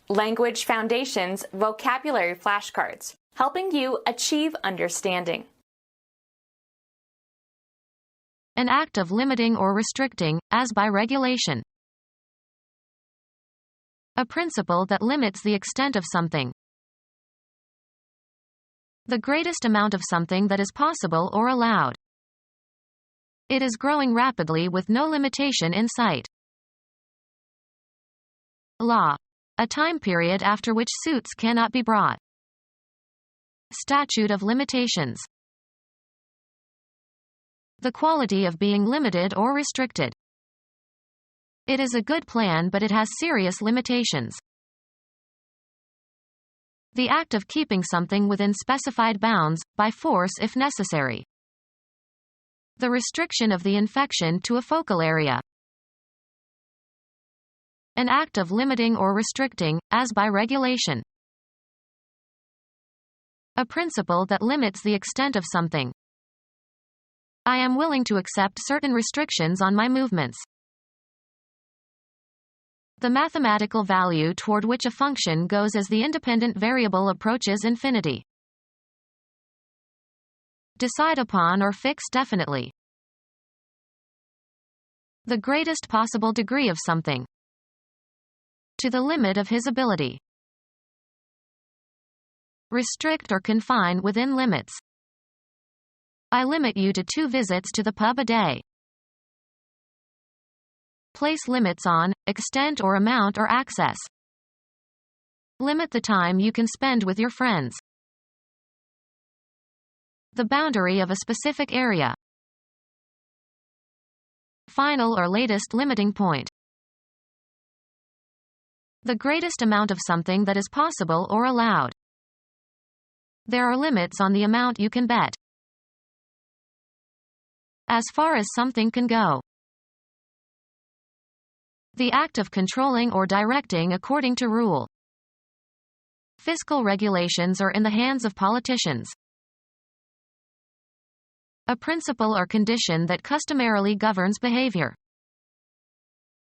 Language Foundations Vocabulary Flashcards, helping you achieve understanding. An act of limiting or restricting, as by regulation. A principle that limits the extent of something. The greatest amount of something that is possible or allowed. It is growing rapidly with no limitation in sight. Law. A time period after which suits cannot be brought. Statute of limitations. The quality of being limited or restricted. It is a good plan, but it has serious limitations. The act of keeping something within specified bounds, by force if necessary. The restriction of the infection to a focal area. An act of limiting or restricting, as by regulation. A principle that limits the extent of something. I am willing to accept certain restrictions on my movements. The mathematical value toward which a function goes as the independent variable approaches infinity. Decide upon or fix definitely. The greatest possible degree of something. To the limit of his ability. Restrict or confine within limits. I limit you to 2 visits to the pub a day. Place limits on, extent or amount or access. Limit the time you can spend with your friends. The boundary of a specific area. Final or latest limiting point. The greatest amount of something that is possible or allowed. There are limits on the amount you can bet. As far as something can go. The act of controlling or directing according to rule. Fiscal regulations are in the hands of politicians. A principle or condition that customarily governs behavior.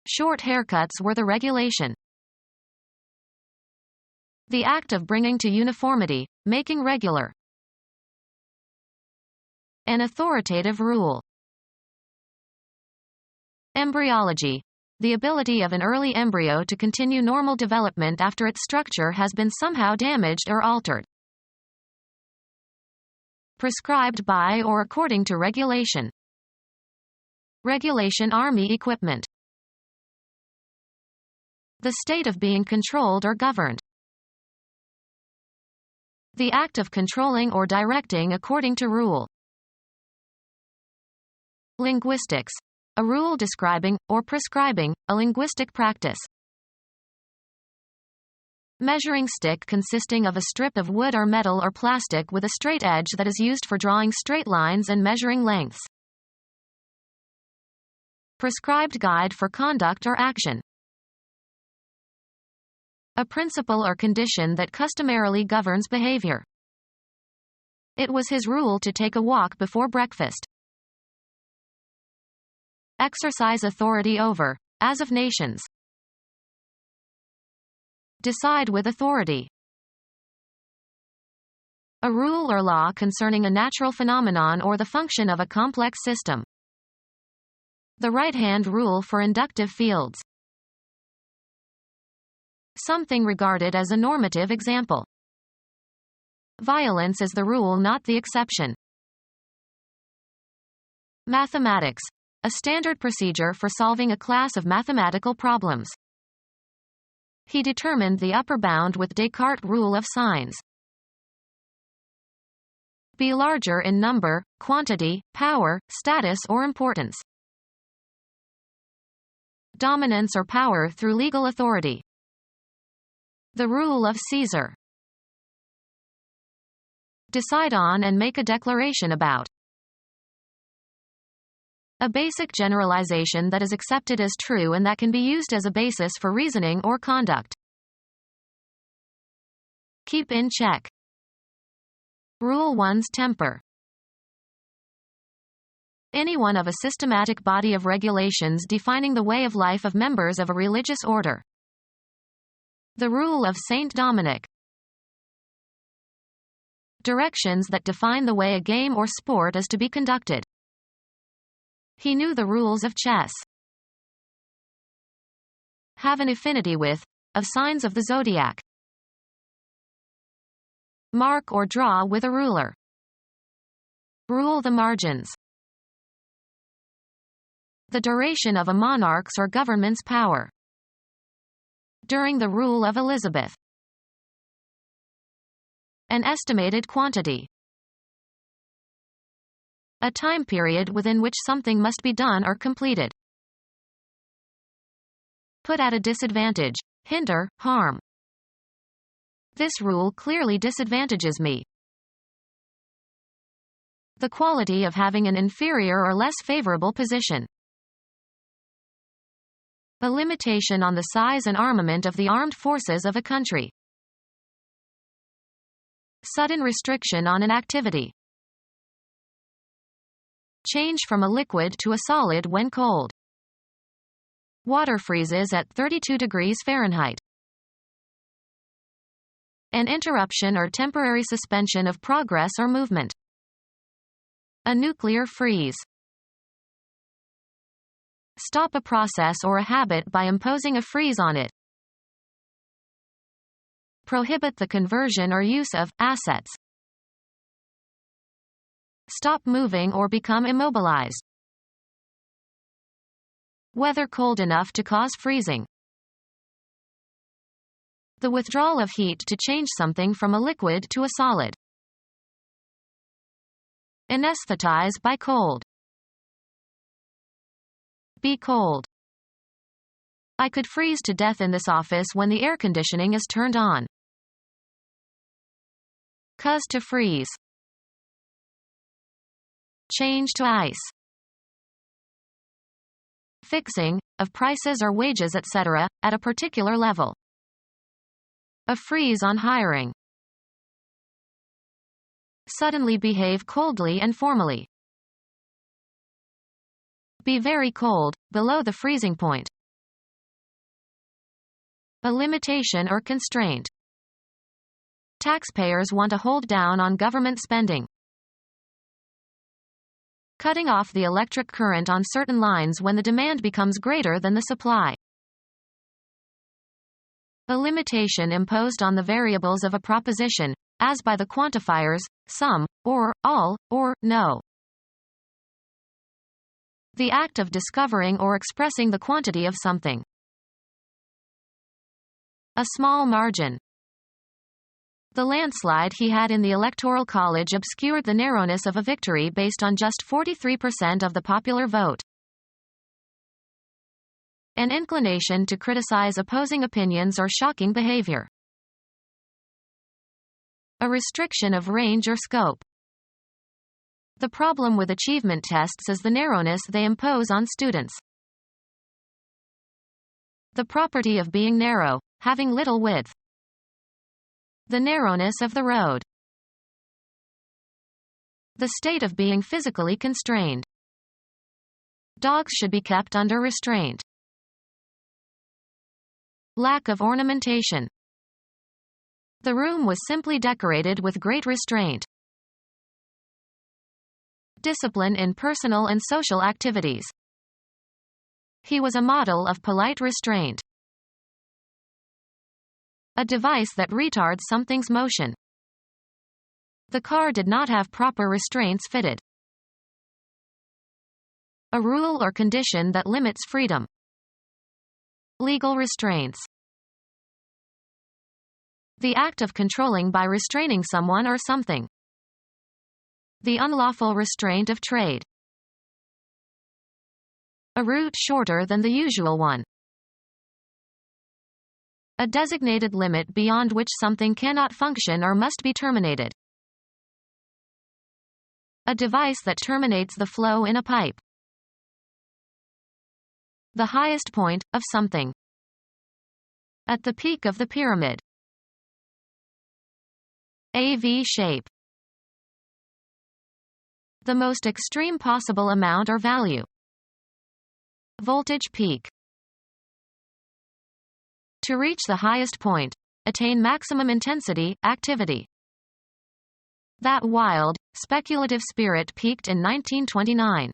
Short haircuts were the regulation. The act of bringing to uniformity, making regular. An authoritative rule. Embryology. The ability of an early embryo to continue normal development after its structure has been somehow damaged or altered. Prescribed by or according to regulation. Regulation Army equipment. The state of being controlled or governed. The act of controlling or directing according to rule. Linguistics. A rule describing, or prescribing, a linguistic practice. Measuring stick consisting of a strip of wood or metal or plastic with a straight edge that is used for drawing straight lines and measuring lengths. Prescribed guide for conduct or action. A principle or condition that customarily governs behavior. It was his rule to take a walk before breakfast. Exercise authority over, as of nations. Decide with authority. A rule or law concerning a natural phenomenon or the function of a complex system. The right-hand rule for inductive fields. Something regarded as a normative example. Violence is the rule, not the exception. Mathematics. A standard procedure for solving a class of mathematical problems. He determined the upper bound with Descartes' rule of signs. Be larger in number, quantity, power, status or importance. Dominance or power through legal authority. The rule of Caesar. Decide on and make a declaration about. A basic generalization that is accepted as true and that can be used as a basis for reasoning or conduct. Keep in check. Rule one's temper. Any one of a systematic body of regulations defining the way of life of members of a religious order. The rule of Saint Dominic. Directions that define the way a game or sport is to be conducted. He knew the rules of chess. Have an affinity with, of signs of the zodiac. Mark or draw with a ruler. Rule the margins. The duration of a monarch's or government's power. During the rule of Elizabeth. An estimated quantity. A time period within which something must be done or completed. Put at a disadvantage, hinder, harm. This rule clearly disadvantages me. The quality of having an inferior or less favorable position. A limitation on the size and armament of the armed forces of a country. Sudden restriction on an activity. Change from a liquid to a solid when cold. Water freezes at 32 degrees Fahrenheit. An interruption or temporary suspension of progress or movement. A nuclear freeze. Stop a process or a habit by imposing a freeze on it. Prohibit the conversion or use of assets. Stop moving or become immobilized. Weather cold enough to cause freezing. The withdrawal of heat to change something from a liquid to a solid. Anesthetize by cold. Be cold. I could freeze to death in this office when the air conditioning is turned on. Cause to freeze. Change to ice. Fixing, of prices or wages etc., at a particular level. A freeze on hiring. Suddenly behave coldly and formally. Be very cold, below the freezing point. A limitation or constraint. Taxpayers want to hold down on government spending. Cutting off the electric current on certain lines when the demand becomes greater than the supply. A limitation imposed on the variables of a proposition, as by the quantifiers, some, or, all, or, no. The act of discovering or expressing the quantity of something. A small margin. The landslide he had in the Electoral College obscured the narrowness of a victory based on just 43% of the popular vote. An inclination to criticize opposing opinions or shocking behavior. A restriction of range or scope. The problem with achievement tests is the narrowness they impose on students. The property of being narrow, having little width. The narrowness of the road. The state of being physically constrained. Dogs should be kept under restraint. Lack of ornamentation. The room was simply decorated with great restraint. Discipline in personal and social activities. He was a model of polite restraint. A device that retards something's motion. The car did not have proper restraints fitted. A rule or condition that limits freedom. Legal restraints. The act of controlling by restraining someone or something. The unlawful restraint of trade. A route shorter than the usual one. A designated limit beyond which something cannot function or must be terminated. A device that terminates the flow in a pipe. The highest point, of something. At the peak of the pyramid. A V shape. The most extreme possible amount or value. Voltage peak. To reach the highest point. Attain maximum intensity, activity. That wild, speculative spirit peaked in 1929.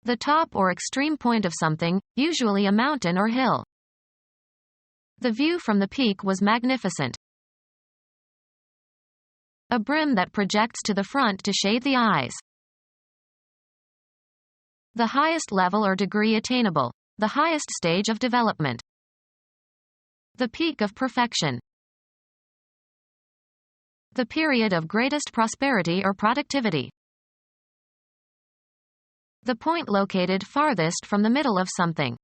The top or extreme point of something, usually a mountain or hill. The view from the peak was magnificent. A brim that projects to the front to shade the eyes. The highest level or degree attainable. The highest stage of development. The peak of perfection. The period of greatest prosperity or productivity. The point located farthest from the middle of something.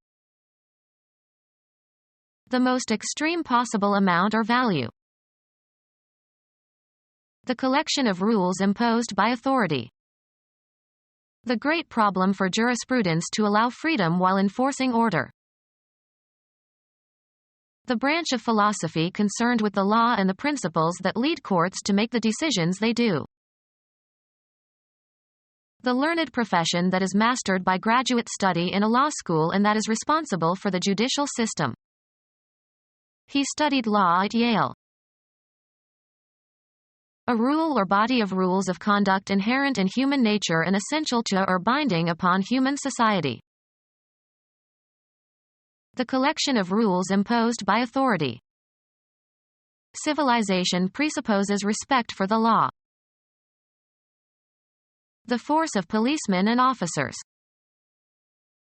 The most extreme possible amount or value. The collection of rules imposed by authority. The great problem for jurisprudence to allow freedom while enforcing order. The branch of philosophy concerned with the law and the principles that lead courts to make the decisions they do. The learned profession that is mastered by graduate study in a law school and that is responsible for the judicial system. He studied law at Yale. A rule or body of rules of conduct inherent in human nature and essential to or binding upon human society. The collection of rules imposed by authority. Civilization presupposes respect for the law. The force of policemen and officers.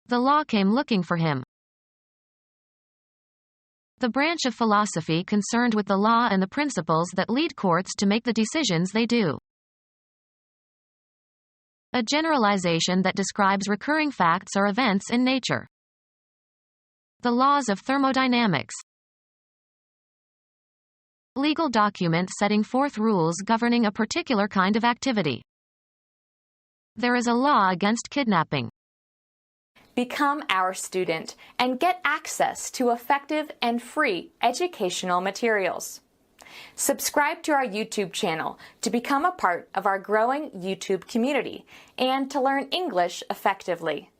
The law came looking for him. The branch of philosophy concerned with the law and the principles that lead courts to make the decisions they do. A generalization that describes recurring facts or events in nature. The laws of thermodynamics. Legal document setting forth rules governing a particular kind of activity. There is a law against kidnapping. Become our student and get access to effective and free educational materials. Subscribe to our YouTube channel to become a part of our growing YouTube community and to learn English effectively.